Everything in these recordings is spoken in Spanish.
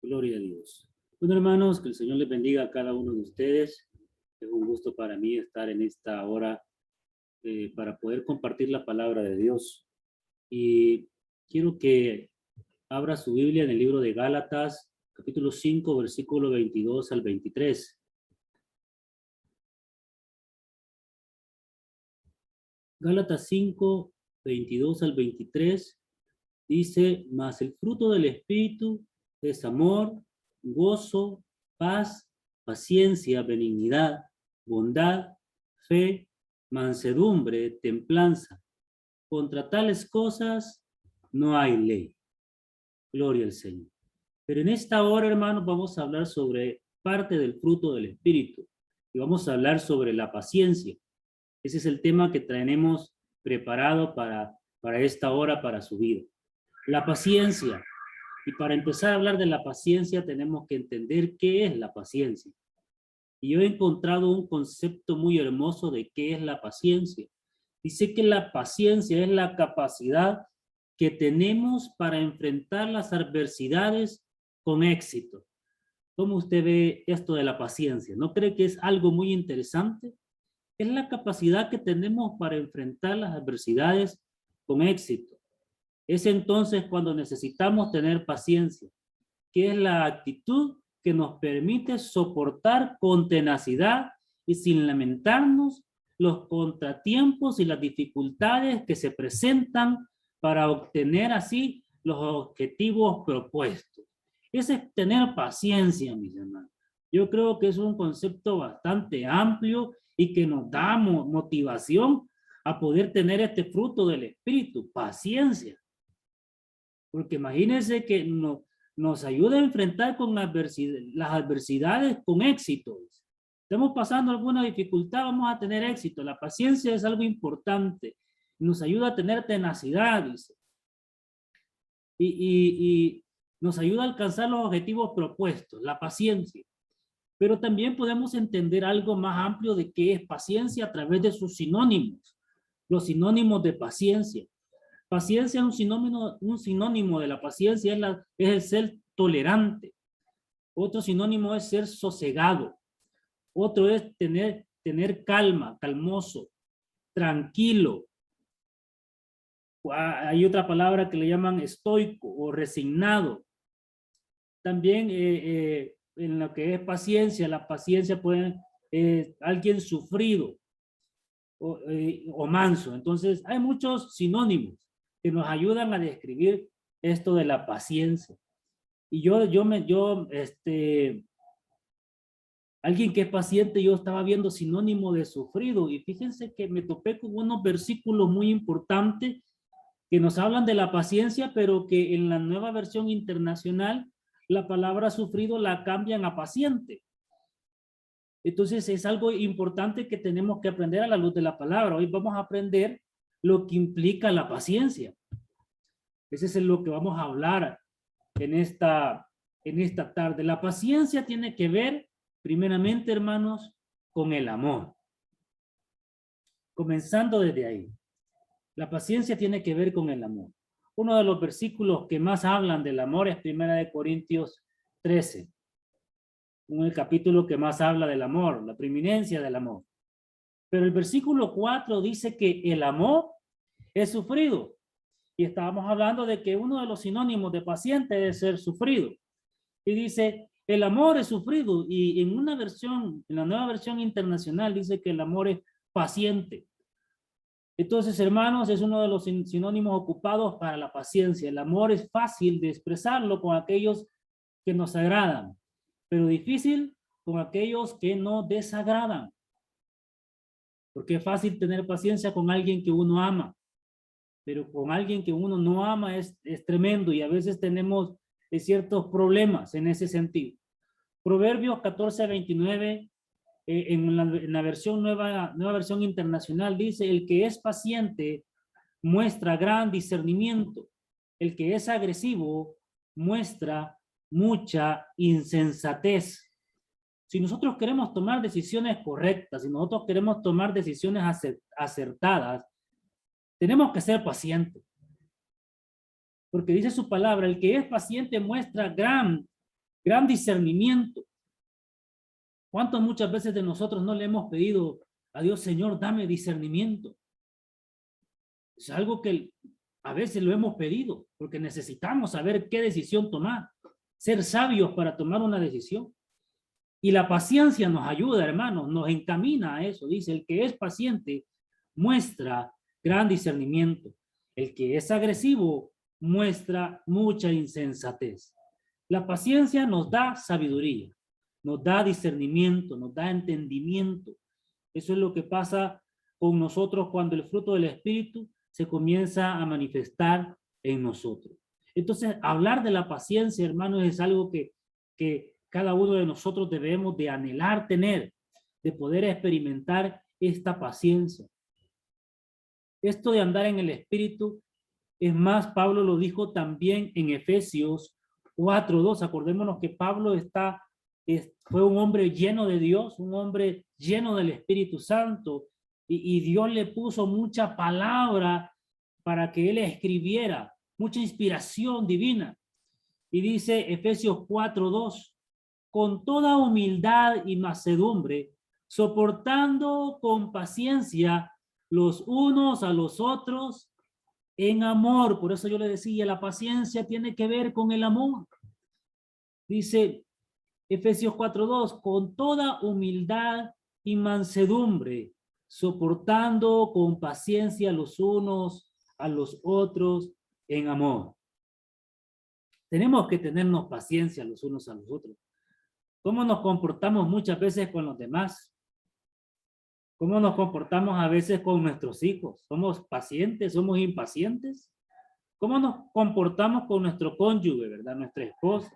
Gloria a Dios. Bueno, hermanos, que el Señor les bendiga a cada uno de ustedes. Es un gusto para mí estar en esta hora para poder compartir la palabra de Dios. Y quiero que abra su Biblia en el libro de Gálatas, capítulo 5, versículo 22 al 23. Gálatas 5, 22 al 23 dice: mas el fruto del Espíritu es amor, gozo, paz, paciencia, benignidad, bondad, fe, mansedumbre, templanza. Contra tales cosas no hay ley. Gloria al Señor. Pero en esta hora, hermanos, vamos a hablar sobre parte del fruto del Espíritu. Y vamos a hablar sobre la paciencia. Ese es el tema que tenemos preparado para esta hora, para su vida. La paciencia. Y para empezar a hablar de la paciencia, tenemos que entender qué es la paciencia. Y yo he encontrado un concepto muy hermoso de qué es la paciencia. Dice que la paciencia es la capacidad que tenemos para enfrentar las adversidades con éxito. ¿Cómo usted ve esto de la paciencia? ¿No cree que es algo muy interesante? Es la capacidad que tenemos para enfrentar las adversidades con éxito. Es entonces cuando necesitamos tener paciencia, que es la actitud que nos permite soportar con tenacidad y sin lamentarnos los contratiempos y las dificultades que se presentan para obtener así los objetivos propuestos. Ese es tener paciencia, mis hermanos. Yo creo que es un concepto bastante amplio y que nos da motivación a poder tener este fruto del Espíritu, paciencia. Porque imagínense que nos ayuda a enfrentar con las adversidades con éxito. Estamos pasando alguna dificultad, vamos a tener éxito. La paciencia es algo importante. Nos ayuda a tener tenacidad, dice. Y nos ayuda a alcanzar los objetivos propuestos, la paciencia. Pero también podemos entender algo más amplio de qué es paciencia a través de sus sinónimos. Los sinónimos de paciencia. Paciencia, un sinónimo de la paciencia es el ser tolerante. Otro sinónimo es ser sosegado. Otro es tener calma, calmoso, tranquilo. Hay otra palabra que le llaman estoico o resignado. También en lo que es paciencia, la paciencia puede alguien sufrido o manso. Entonces, hay muchos sinónimos que nos ayudan a describir esto de la paciencia. Y alguien que es paciente, yo estaba viendo sinónimo de sufrido y fíjense que me topé con unos versículos muy importantes que nos hablan de la paciencia, pero que en la nueva versión internacional la palabra sufrido la cambian a paciente. Entonces es algo importante que tenemos que aprender a la luz de la palabra. Hoy vamos a aprender lo que implica la paciencia. Ese es lo que vamos a hablar en esta tarde. La paciencia tiene que ver, primeramente, hermanos, con el amor. Comenzando desde ahí. La paciencia tiene que ver con el amor. Uno de los versículos que más hablan del amor es 1 Corintios 13. El capítulo que más habla del amor, la preeminencia del amor. Pero el versículo 4 dice que el amor es sufrido. Y estábamos hablando de que uno de los sinónimos de paciente es ser sufrido. Y dice, el amor es sufrido. Y en la nueva versión internacional dice que el amor es paciente. Entonces, hermanos, es uno de los sinónimos ocupados para la paciencia. El amor es fácil de expresarlo con aquellos que nos agradan, pero difícil con aquellos que nos desagradan. Porque es fácil tener paciencia con alguien que uno ama, pero con alguien que uno no ama es tremendo y a veces tenemos ciertos problemas en ese sentido. Proverbios 14:29 en la versión nueva versión internacional dice: el que es paciente muestra gran discernimiento, el que es agresivo muestra mucha insensatez. Si nosotros queremos tomar decisiones correctas, si nosotros queremos tomar decisiones acertadas, tenemos que ser pacientes. Porque dice su palabra, el que es paciente muestra gran Gran discernimiento. ¿Cuántas muchas veces de nosotros no le hemos pedido a Dios, Señor, dame discernimiento? Es algo que a veces lo hemos pedido porque necesitamos saber qué decisión tomar, ser sabios para tomar una decisión. Y la paciencia nos ayuda, hermanos, nos encamina a eso. Dice, el que es paciente muestra gran discernimiento. El que es agresivo muestra mucha insensatez. La paciencia nos da sabiduría, nos da discernimiento, nos da entendimiento. Eso es lo que pasa con nosotros cuando el fruto del Espíritu se comienza a manifestar en nosotros. Entonces, hablar de la paciencia, hermanos, es algo que cada uno de nosotros debemos de anhelar tener, de poder experimentar esta paciencia. Esto de andar en el Espíritu, es más, Pablo lo dijo también en Efesios 4:2. Acordémonos que Pablo fue un hombre lleno de Dios, un hombre lleno del Espíritu Santo, y Dios le puso mucha palabra para que él escribiera, mucha inspiración divina. Y dice Efesios 4:2, con toda humildad y mansedumbre, soportando con paciencia los unos a los otros en amor. Por eso yo le decía, la paciencia tiene que ver con el amor. Dice Efesios 4:2, con toda humildad y mansedumbre, soportando con paciencia los unos a los otros en amor. Tenemos que tenernos paciencia los unos a los otros. ¿Cómo nos comportamos muchas veces con los demás? ¿Cómo nos comportamos a veces con nuestros hijos? ¿Somos pacientes? ¿Somos impacientes? ¿Cómo nos comportamos con nuestro cónyuge, verdad? Nuestra esposa.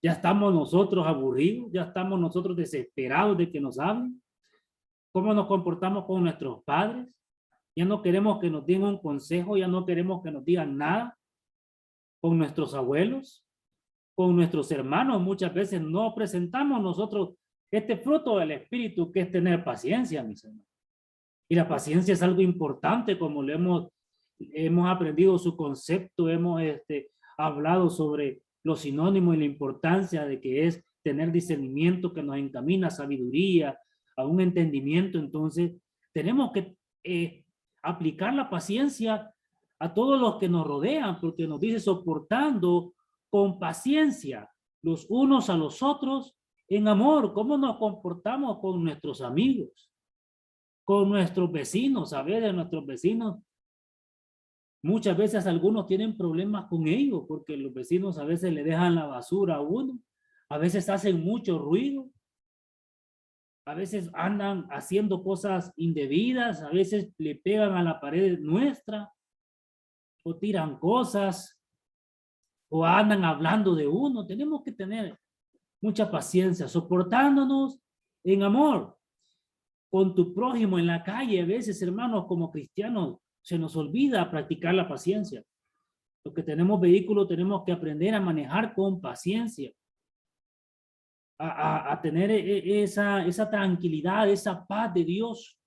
¿Ya estamos nosotros aburridos? ¿Ya estamos nosotros desesperados de que nos hablen? ¿Cómo nos comportamos con nuestros padres? Ya no queremos que nos den un consejo, ya no queremos que nos digan nada. Con nuestros abuelos, con nuestros hermanos, muchas veces no presentamos nosotros este fruto del Espíritu, que es tener paciencia, mis hermanos. Y la paciencia es algo importante, como lo hemos aprendido su concepto, hemos hablado sobre los sinónimos y la importancia de que es tener discernimiento que nos encamina a sabiduría, a un entendimiento. Entonces, tenemos que aplicar la paciencia a todos los que nos rodean, porque nos dice soportando con paciencia los unos a los otros en amor. ¿Cómo nos comportamos con nuestros amigos, con nuestros vecinos? A ver, de nuestros vecinos, muchas veces algunos tienen problemas con ellos, porque los vecinos a veces le dejan la basura a uno, a veces hacen mucho ruido, a veces andan haciendo cosas indebidas, a veces le pegan a la pared nuestra, o tiran cosas, o andan hablando de uno. Tenemos que tener mucha paciencia, soportándonos en amor con tu prójimo en la calle. A veces, hermanos, como cristianos, se nos olvida practicar la paciencia. Los que tenemos vehículos tenemos que aprender a manejar con paciencia, a tener esa tranquilidad, esa paz de Dios.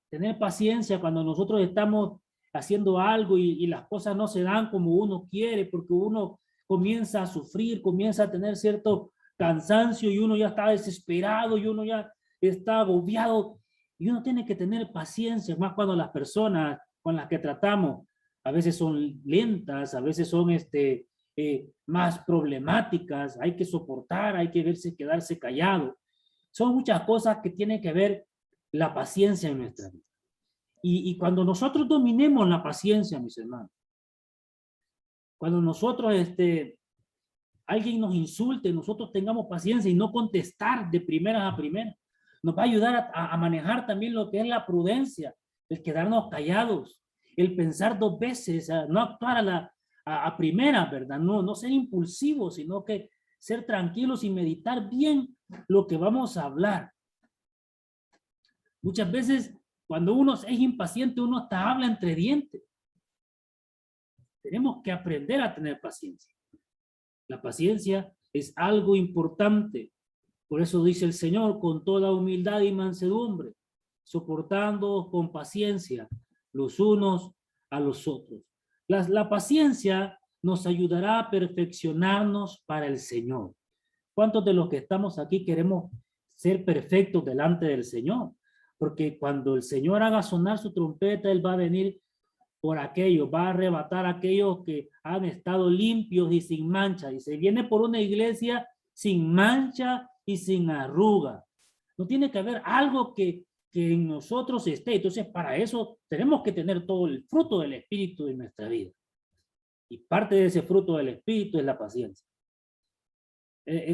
Tener paciencia cuando nosotros estamos haciendo algo y las cosas no se dan como uno quiere, porque uno comienza a sufrir, comienza a tener cierto cansancio y uno ya está desesperado y uno ya está agobiado. Y uno tiene que tener paciencia, más cuando las personas con las que tratamos a veces son lentas, a veces son más problemáticas. Hay que soportar, hay que quedarse callado. Son muchas cosas que tienen que ver la paciencia en nuestra vida. Y cuando nosotros dominemos la paciencia, mis hermanos, cuando nosotros, alguien nos insulte, nosotros tengamos paciencia y no contestar de primeras a primeras, nos va a ayudar a manejar también lo que es la prudencia, el quedarnos callados, el pensar dos veces, no actuar a primera, ¿verdad? No ser impulsivos, sino que ser tranquilos y meditar bien lo que vamos a hablar. Muchas veces, cuando uno es impaciente, uno hasta habla entre dientes. Tenemos que aprender a tener paciencia. La paciencia es algo importante. Por eso dice el Señor, con toda humildad y mansedumbre, soportando con paciencia los unos a los otros. La paciencia nos ayudará a perfeccionarnos para el Señor. ¿Cuántos de los que estamos aquí queremos ser perfectos delante del Señor? Porque cuando el Señor haga sonar su trompeta, Él va a venir por aquellos, va a arrebatar a aquellos que han estado limpios y sin mancha. Y se viene por una iglesia sin mancha y sin arruga. No tiene que haber algo que en nosotros esté. Entonces, para eso tenemos que tener todo el fruto del Espíritu en nuestra vida. Y parte de ese fruto del Espíritu es la paciencia.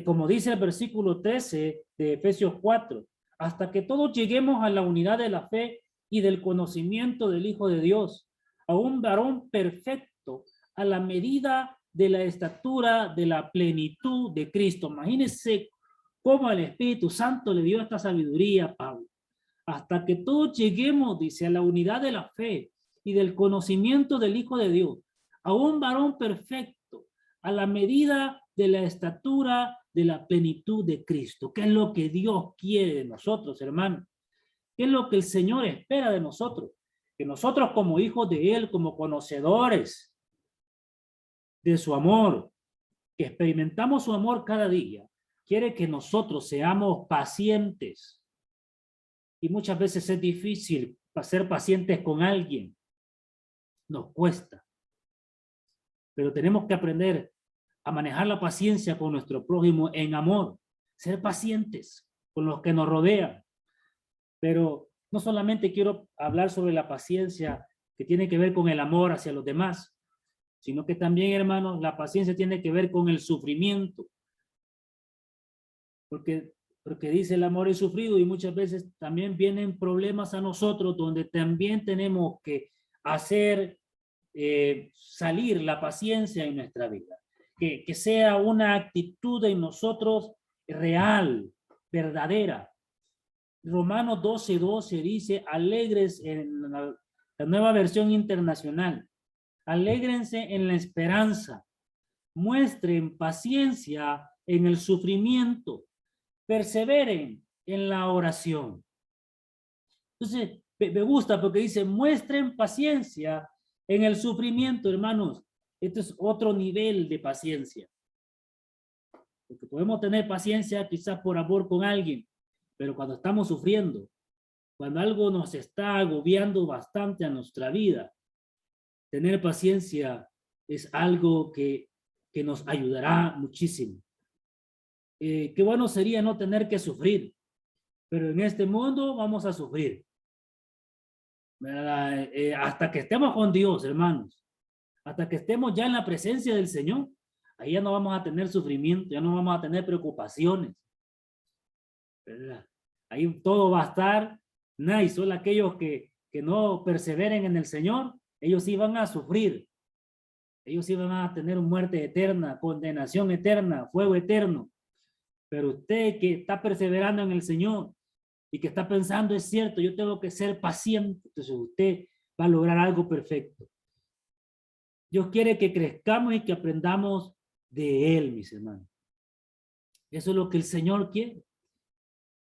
Como dice el versículo 13 de Efesios 4, hasta que todos lleguemos a la unidad de la fe y del conocimiento del Hijo de Dios, a un varón perfecto, a la medida de la estatura de la plenitud de Cristo. Imagínense cómo el Espíritu Santo le dio esta sabiduría a Pablo. Hasta que todos lleguemos, dice, a la unidad de la fe y del conocimiento del Hijo de Dios, a un varón perfecto, a la medida de la estatura de la plenitud de Cristo. ¿Qué es lo que Dios quiere de nosotros, hermanos? ¿Qué es lo que el Señor espera de nosotros? Que nosotros como hijos de Él, como conocedores de su amor, que experimentamos su amor cada día, quiere que nosotros seamos pacientes. Y muchas veces es difícil ser pacientes con alguien. Nos cuesta. Pero tenemos que aprender a manejar la paciencia con nuestro prójimo en amor. Ser pacientes con los que nos rodean. Pero no solamente quiero hablar sobre la paciencia que tiene que ver con el amor hacia los demás, sino que también, hermanos, la paciencia tiene que ver con el sufrimiento. Porque dice el amor es sufrido y muchas veces también vienen problemas a nosotros donde también tenemos que hacer salir la paciencia en nuestra vida. Que sea una actitud en nosotros real, verdadera. Romanos 12:12 dice, alegres en la nueva versión internacional, alégrense en la esperanza, muestren paciencia en el sufrimiento, perseveren en la oración. Entonces, me gusta porque dice, muestren paciencia en el sufrimiento, hermanos. Esto es otro nivel de paciencia. Porque podemos tener paciencia quizás por amor con alguien, pero cuando estamos sufriendo, cuando algo nos está agobiando bastante a nuestra vida, tener paciencia es algo que nos ayudará muchísimo. Qué bueno sería no tener que sufrir, pero en este mundo vamos a sufrir. Hasta que estemos con Dios, hermanos, hasta que estemos ya en la presencia del Señor, ahí ya no vamos a tener sufrimiento, ya no vamos a tener preocupaciones, ¿verdad? Ahí todo va a estar nice. Solo aquellos que no perseveren en el Señor, ellos sí van a sufrir, ellos sí van a tener muerte eterna, condenación eterna, fuego eterno. Pero usted que está perseverando en el Señor y que está pensando, es cierto, yo tengo que ser paciente, entonces usted va a lograr algo perfecto. Dios quiere que crezcamos y que aprendamos de Él, mis hermanos. Eso es lo que el Señor quiere.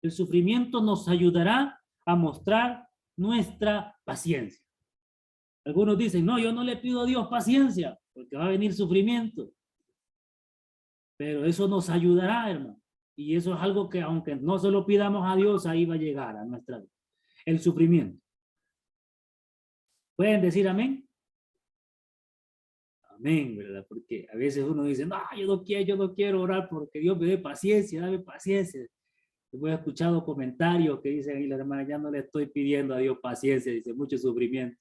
El sufrimiento nos ayudará a mostrar nuestra paciencia. Algunos dicen, no, yo no le pido a Dios paciencia, porque va a venir sufrimiento. Pero eso nos ayudará, hermano. Y eso es algo que aunque no se lo pidamos a Dios, ahí va a llegar a nuestra vida. El sufrimiento. ¿Pueden decir amén? Amén, ¿verdad? Porque a veces uno dice, no, yo no quiero orar porque Dios me dé paciencia, dame paciencia. He escuchado comentarios que dicen, y la hermana, ya no le estoy pidiendo a Dios paciencia, dice, mucho sufrimiento.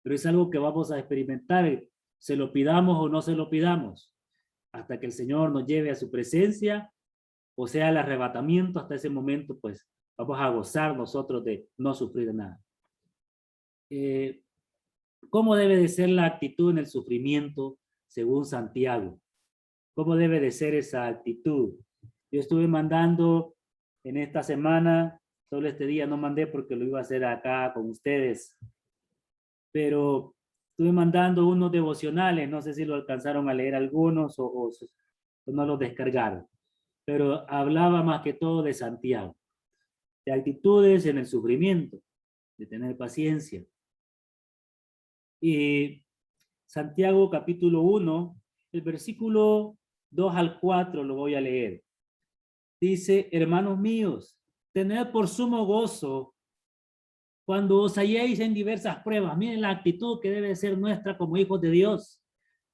Pero es algo que vamos a experimentar, se lo pidamos o no se lo pidamos, hasta que el Señor nos lleve a su presencia, o sea, el arrebatamiento. Hasta ese momento, pues, vamos a gozar nosotros de no sufrir nada. ¿Cómo debe de ser la actitud en el sufrimiento según Santiago? ¿Cómo debe de ser esa actitud? Yo estuve mandando en esta semana, solo este día no mandé porque lo iba a hacer acá con ustedes, pero estuve mandando unos devocionales, no sé si lo alcanzaron a leer algunos o no los descargaron, pero hablaba más que todo de Santiago, de actitudes en el sufrimiento, de tener paciencia. Y Santiago capítulo 1, el versículo 2 al 4 lo voy a leer. Dice, hermanos míos, tened por sumo gozo cuando os halléis en diversas pruebas. Miren la actitud que debe ser nuestra como hijos de Dios.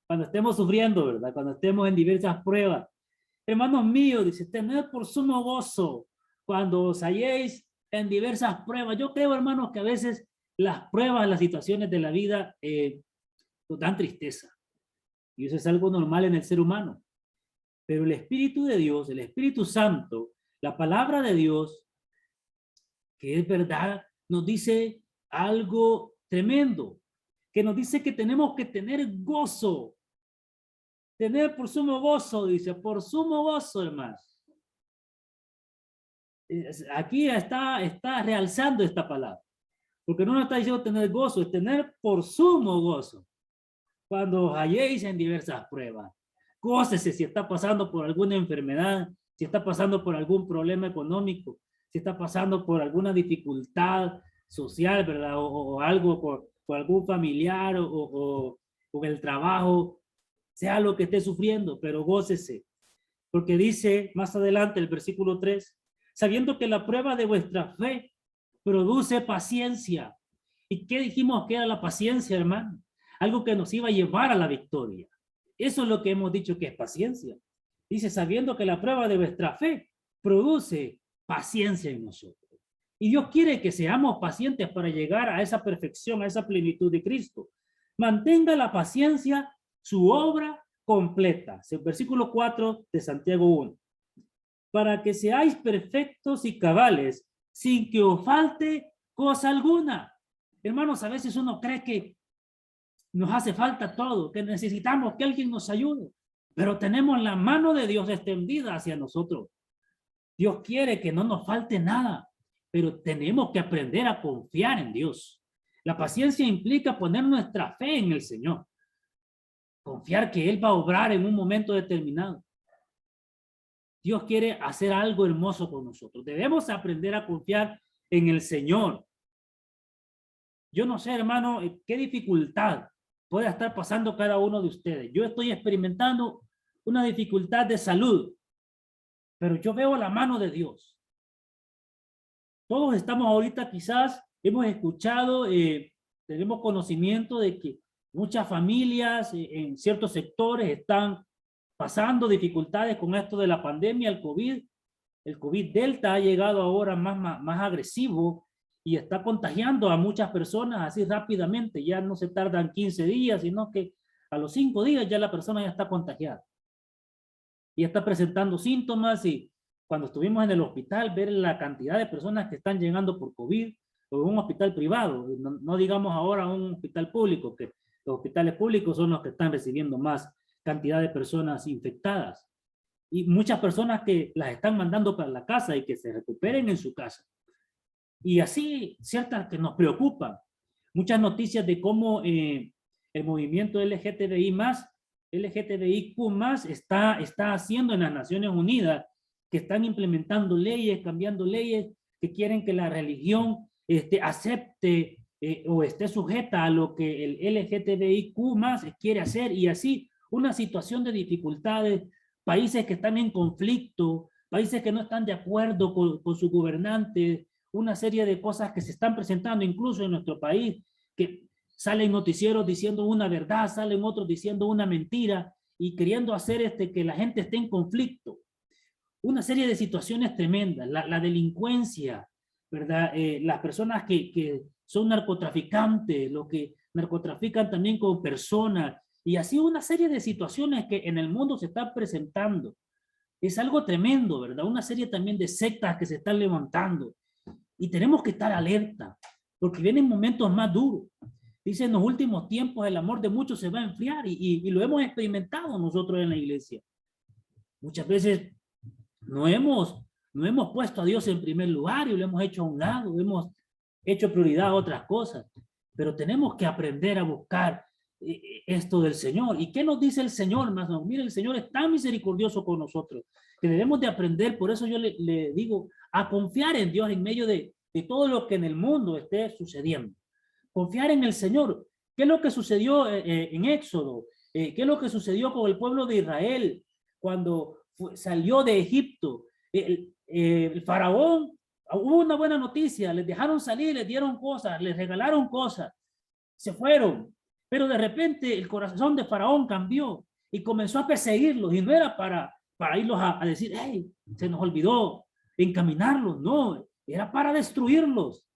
Cuando estemos sufriendo, ¿verdad? Cuando estemos en diversas pruebas. Hermanos míos, dice, tened por sumo gozo cuando os halléis en diversas pruebas. Yo creo, hermanos, que a veces las pruebas, las situaciones de la vida nos dan tristeza. Y eso es algo normal en el ser humano. Pero el Espíritu de Dios, el Espíritu Santo, la palabra de Dios, que es verdad, nos dice algo tremendo, que nos dice que tenemos que tener gozo. Tener por sumo gozo, dice, por sumo gozo, hermanos. Aquí está realzando esta palabra, porque no nos está diciendo tener gozo, es tener por sumo gozo. Cuando os halléis en diversas pruebas, gócese si está pasando por alguna enfermedad, si está pasando por algún problema económico, si está pasando por alguna dificultad social, ¿verdad? O algo por algún familiar o el trabajo, sea lo que esté sufriendo, pero gócese. Porque dice más adelante el versículo 3, sabiendo que la prueba de vuestra fe produce paciencia. ¿Y qué dijimos que era la paciencia, hermano? Algo que nos iba a llevar a la victoria. Eso es lo que hemos dicho que es paciencia. Dice, sabiendo que la prueba de vuestra fe produce paciencia en nosotros. Y Dios quiere que seamos pacientes para llegar a esa perfección, a esa plenitud de Cristo. Mantenga la paciencia, su obra completa. El versículo 4 de Santiago 1. Para que seáis perfectos y cabales, sin que os falte cosa alguna. Hermanos, a veces uno cree que nos hace falta todo, que necesitamos que alguien nos ayude, pero tenemos la mano de Dios extendida hacia nosotros. Dios quiere que no nos falte nada, pero tenemos que aprender a confiar en Dios. La paciencia implica poner nuestra fe en el Señor, confiar que Él va a obrar en un momento determinado. Dios quiere hacer algo hermoso con nosotros. Debemos aprender a confiar en el Señor. Yo no sé, hermano, qué dificultad puede estar pasando cada uno de ustedes. Yo estoy experimentando una dificultad de salud, pero yo veo la mano de Dios. Todos estamos ahorita, quizás hemos escuchado, tenemos conocimiento de que muchas familias en ciertos sectores están pasando dificultades con esto de la pandemia, el COVID. El COVID Delta ha llegado ahora más agresivo y está contagiando a muchas personas así rápidamente. Ya no se tardan 15 días, sino que a los 5 días ya la persona ya está contagiada. Y está presentando síntomas, y cuando estuvimos en el hospital, ver la cantidad de personas que están llegando por COVID, o en un hospital privado, no digamos ahora un hospital público, que los hospitales públicos son los que están recibiendo más cantidad de personas infectadas. Y muchas personas que las están mandando para la casa y que se recuperen en su casa. Y así, ciertas que nos preocupan. Muchas noticias de cómo el movimiento LGTBIQ+, está haciendo en las Naciones Unidas, que están implementando leyes, cambiando leyes, que quieren que la religión acepte o esté sujeta a lo que el LGTBIQ+ quiere hacer, y así una situación de dificultades, países que están en conflicto, países que no están de acuerdo con sus gobernantes, una serie de cosas que se están presentando incluso en nuestro país, que salen noticieros diciendo una verdad, salen otros diciendo una mentira y queriendo hacer que la gente esté en conflicto. Una serie de situaciones tremendas, la delincuencia, ¿verdad? Las personas que son narcotraficantes, los que narcotrafican también con personas, y así una serie de situaciones que en el mundo se están presentando. Es algo tremendo, ¿verdad? Una serie también de sectas que se están levantando. Y tenemos que estar alerta, porque vienen momentos más duros. Dice, en los últimos tiempos el amor de muchos se va a enfriar, y lo hemos experimentado nosotros en la iglesia. Muchas veces no hemos puesto a Dios en primer lugar y lo hemos hecho a un lado, hemos hecho prioridad a otras cosas, pero tenemos que aprender a buscar esto del Señor. ¿Y qué nos dice el Señor? Mire, el Señor es tan misericordioso con nosotros que debemos de aprender. Por eso yo le digo a confiar en Dios en medio de todo lo que en el mundo esté sucediendo. Confiar en el Señor. ¿Qué es lo que sucedió en Éxodo? ¿Qué es lo que sucedió con el pueblo de Israel? salió de Egipto, el faraón, hubo una buena noticia, les dejaron salir, les dieron cosas, les regalaron cosas, se fueron, pero de repente el corazón de faraón cambió y comenzó a perseguirlos, y no era para irlos a decir, hey, se nos olvidó encaminarlos, no, era para destruirlos.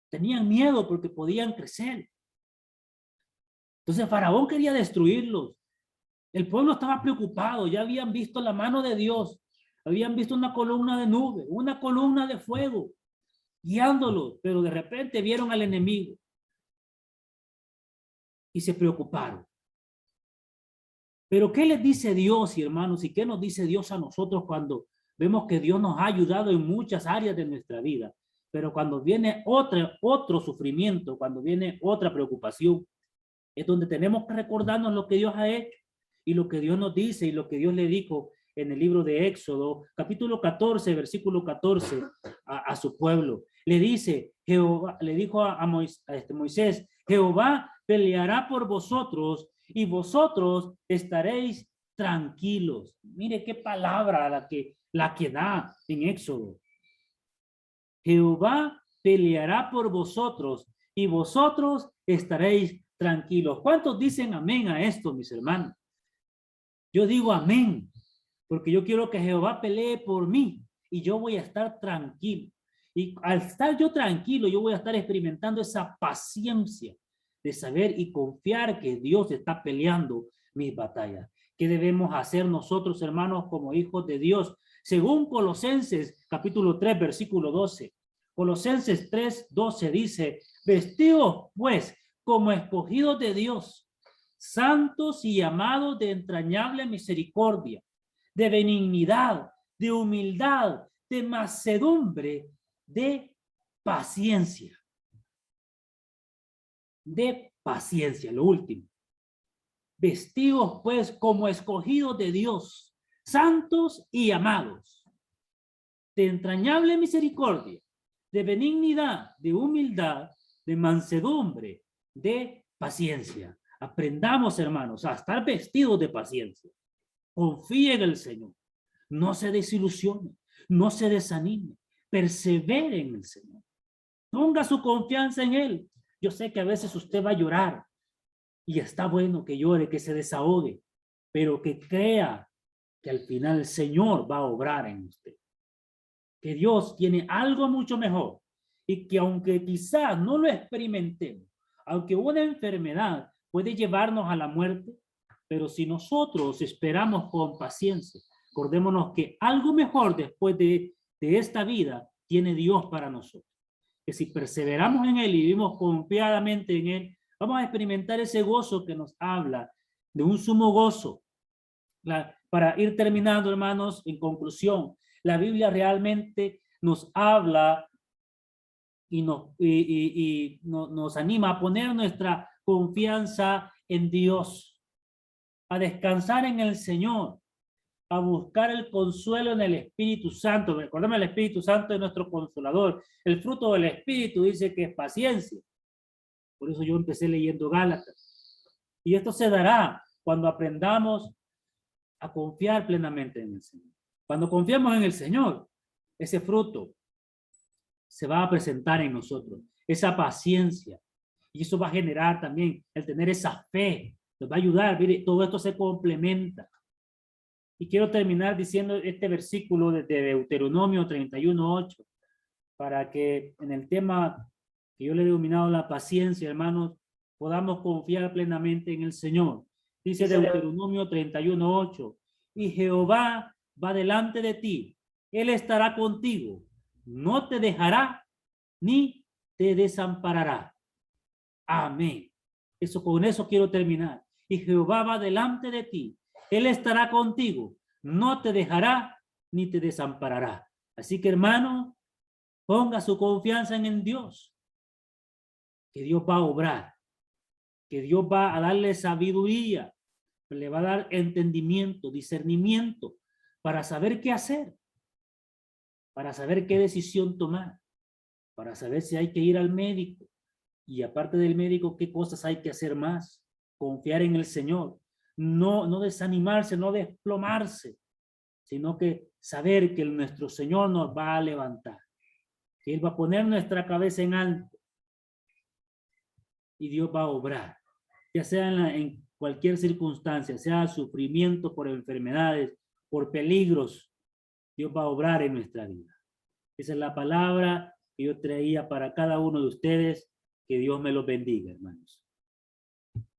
Tenían miedo porque podían crecer. Entonces faraón quería destruirlos. El pueblo estaba preocupado, ya habían visto la mano de Dios, habían visto una columna de nube, una columna de fuego, guiándolos, pero de repente vieron al enemigo y se preocuparon. Pero ¿qué les dice Dios, hermanos? ¿Y qué nos dice Dios a nosotros cuando vemos que Dios nos ha ayudado en muchas áreas de nuestra vida? Pero cuando viene otro sufrimiento, cuando viene otra preocupación, es donde tenemos que recordarnos lo que Dios ha hecho y lo que Dios nos dice y lo que Dios le dijo en el libro de Éxodo, capítulo 14, versículo 14, a su pueblo. Le dice, Jehová, le dijo a Moisés, Jehová peleará por vosotros y vosotros estaréis tranquilos. Mire qué palabra la que da en Éxodo. Jehová peleará por vosotros y vosotros estaréis tranquilos. ¿Cuántos dicen amén a esto, mis hermanos? Yo digo amén, porque yo quiero que Jehová pelee por mí y yo voy a estar tranquilo. Y al estar yo tranquilo, yo voy a estar experimentando esa paciencia de saber y confiar que Dios está peleando mis batallas. ¿Qué debemos hacer nosotros, hermanos, como hijos de Dios? Según Colosenses, capítulo 3, versículo 12. Colosenses 3, 12 dice, vestidos pues como escogidos de Dios, santos y amados de entrañable misericordia, de benignidad, de humildad, de mansedumbre, de paciencia. De paciencia, lo último. Vestidos pues como escogidos de Dios, santos y amados, de entrañable misericordia, de benignidad, de humildad, de mansedumbre, de paciencia. Aprendamos, hermanos, a estar vestidos de paciencia. Confíe en el Señor. No se desilusione, no se desanime, persevere en el Señor. Ponga su confianza en Él. Yo sé que a veces usted va a llorar y está bueno que llore, que se desahogue, pero que crea que al final el Señor va a obrar en usted. Que Dios tiene algo mucho mejor y que aunque quizás no lo experimentemos, aunque una enfermedad puede llevarnos a la muerte, pero si nosotros esperamos con paciencia, acordémonos que algo mejor después de esta vida tiene Dios para nosotros. Que si perseveramos en Él y vivimos confiadamente en Él, vamos a experimentar ese gozo que nos habla de un sumo gozo. Para ir terminando, hermanos, en conclusión, la Biblia realmente nos habla y nos anima a poner nuestra confianza en Dios, a descansar en el Señor, a buscar el consuelo en el Espíritu Santo. Recordemos, el Espíritu Santo es nuestro consolador. El fruto del Espíritu dice que es paciencia. Por eso yo empecé leyendo Gálatas. Y esto se dará cuando aprendamos a confiar plenamente en el Señor. Cuando confiamos en el Señor, ese fruto se va a presentar en nosotros, esa paciencia. Y eso va a generar también el tener esa fe. Nos va a ayudar, mire, todo esto se complementa. Y quiero terminar diciendo este versículo de Deuteronomio 31:8, para que en el tema que yo le he denominado la paciencia, hermanos, podamos confiar plenamente en el Señor. Dice Deuteronomio 31:8, y Jehová va delante de ti, Él estará contigo, no te dejará ni te desamparará. Amén. Con eso quiero terminar. Y Jehová va delante de ti, Él estará contigo, no te dejará ni te desamparará. Así que, hermano, ponga su confianza en el Dios, que Dios va a obrar, que Dios va a darle sabiduría, le va a dar entendimiento, discernimiento, para saber qué hacer, para saber qué decisión tomar, para saber si hay que ir al médico, y aparte del médico, qué cosas hay que hacer más. Confiar en el Señor, no desanimarse, no desplomarse, sino que saber que nuestro Señor nos va a levantar, que Él va a poner nuestra cabeza en alto y Dios va a obrar, ya sea en cualquier circunstancia, sea sufrimiento por enfermedades, por peligros, Dios va a obrar en nuestra vida. Esa es la palabra que yo traía para cada uno de ustedes. Que Dios me los bendiga, hermanos.